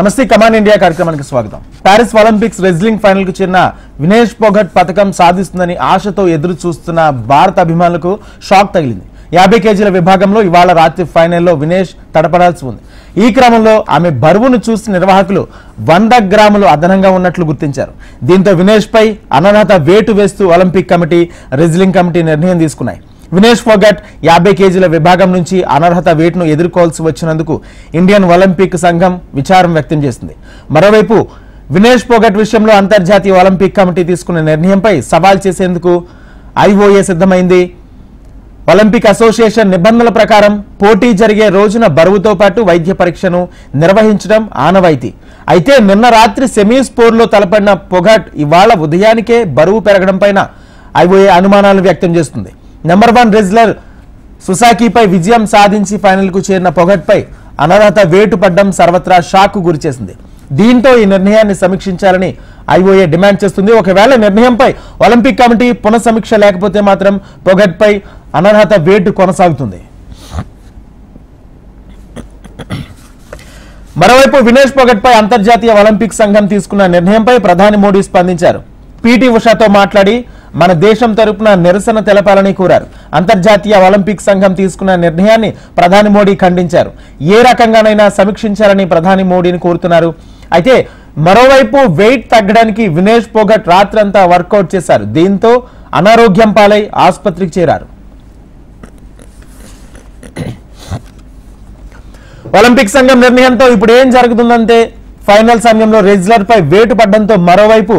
నమస్తే కమాన్ ఇండియా కార్యక్రమానికి స్వాగతం. పారిస్ ఒలింపిక్స్ రెజ్లింగ్ ఫైనల్ కు చేరిన వినేష్ పోగట్ పతకం సాధిస్తుందని ఆశతో ఎదురు చూస్తున్న భారత అభిమానులకు షాక్ తగిలింది. 50 కేజీల విభాగంలో ఇవాళ రాత్రి ఫైనల్లో వినేష్ తడపడాల్సి ఉంది. ఈ క్రమంలో ఆమె బరువును చూసి నిర్వాహకులు 100 గ్రాములు అదనంగా ఉన్నట్లు గుర్తించారు. దీంతో వినేష్ పై అనర్హత వేటు వేస్తూ ఒలింపిక్ కమిటీ, రెజ్లింగ్ కమిటీ నిర్ణయం తీసుకున్నాయి. వినేష్ పోగట్ 50 కేజీల విభాగం నుంచి అనర్హత వేటును ఎదుర్కోవాల్సి వచ్చినందుకు ఇండియన్ ఒలింపిక్ సంఘం విచారం వ్యక్తం చేసింది. మరోవైపు వినేష్ పోగట్ విషయంలో అంతర్జాతీయ ఒలింపిక్ కమిటీ తీసుకున్న నిర్ణయంపై సవాల్ చేసేందుకు ఐఓఏ సిద్ధమైంది. ఒలింపిక్ అసోసియేషన్ నిబంధనల ప్రకారం పోటీ జరిగే రోజున బరువుతో పాటు వైద్య పరీక్షను నిర్వహించడం ఆనవాయితీ. అయితే నిన్న రాత్రి సెమీస్ పోర్లో తలపడిన పొగట్ ఇవాళ ఉదయానికే బరువు పెరగడం పైన ఐఓఏ అనుమానాలు వ్యక్తం చేస్తుంది. నెంబర్ 1 రెజ్లర్ సుసాకీపై విజయం సాధించి ఫైనల్ కు చేరిన పొగట్ పై అనర్హత వేటు పడ్డం సర్వత్రా షాక్ కు గురిచేసింది. దీంతో ఈ నిర్ణయాన్ని సమీక్షించాలని ఐఓఏ డిమాండ్ చేస్తుంది. ఒకవేళ నిర్ణయంపై ఒలింపిక్ కమిటీ పునఃసమీక్ష లేకపోతే మాత్రం పొగట్ పై అనర్హత వేటు కొనసాగుతుంది. మరోవైపు వినేష్ పోగట్ పై అంతర్జాతీయ ఒలింపిక్ సంఘం తీసుకున్న నిర్ణయంపై ప్రధాని మోడీ స్పందించారు. పీటీ ఉషాతో మాట్లాడి మన దేశం తరపున నిరసన తెలపాలని కోరారు. అంతర్జాతీయ ఒలింపిక్ సంఘం తీసుకున్న నిర్ణయాన్ని ప్రధాని మోడీ ఖండించారు. ఏ రకంగానైనా సమీక్షించాలని ప్రధాని మోడీని కోరుతున్నారు. అయితే మరోవైపు వెయిట్ తగ్గడానికి వినేష్ పోగట్ రాత్రంతా వర్కౌట్ చేశారు. దీంతో అనారోగ్యం పాలై ఆసుపత్రికి చేరారు. ఒలింపిక్ సంఘం నిర్ణయంతో ఇప్పుడు ఏం జరుగుతుందంటే ఫైనల్ సమయంలో రెజ్లర్ పై వేటు పడడంతో మరోవైపు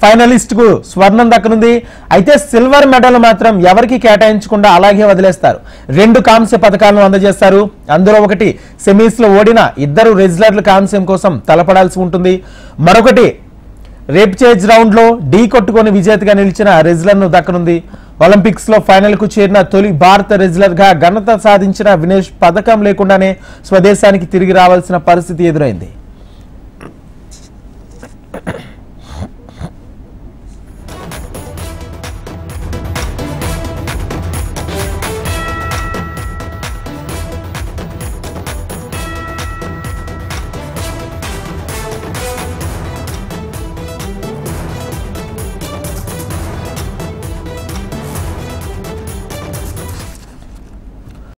ఫైనలిస్ట్ కు స్వర్ణం దక్కనుంది. అయితే సిల్వర్ మెడల్ మాత్రం ఎవరికి కేటాయించకుండా అలాగే వదిలేస్తారు. 2 కాంస్య పథకాలను అందజేస్తారు. అందులో ఒకటి సెమీస్ లో ఓడిన 2 రెజ్లర్లు కాంస్యం కోసం తలపడాల్సి ఉంటుంది. మరొకటి రేప్చేజ్ రౌండ్ లో ఢీ కొట్టుకొని విజేతగా నిలిచిన రెజ్లర్ ను దక్కనుంది. ఒలింపిక్స్ లో ఫైనల్ కు చేరిన తొలి భారత రెజ్లర్ గా ఘనత సాధించిన వినేష్ పథకం లేకుండానే స్వదేశానికి తిరిగి రావాల్సిన పరిస్థితి ఎదురైంది.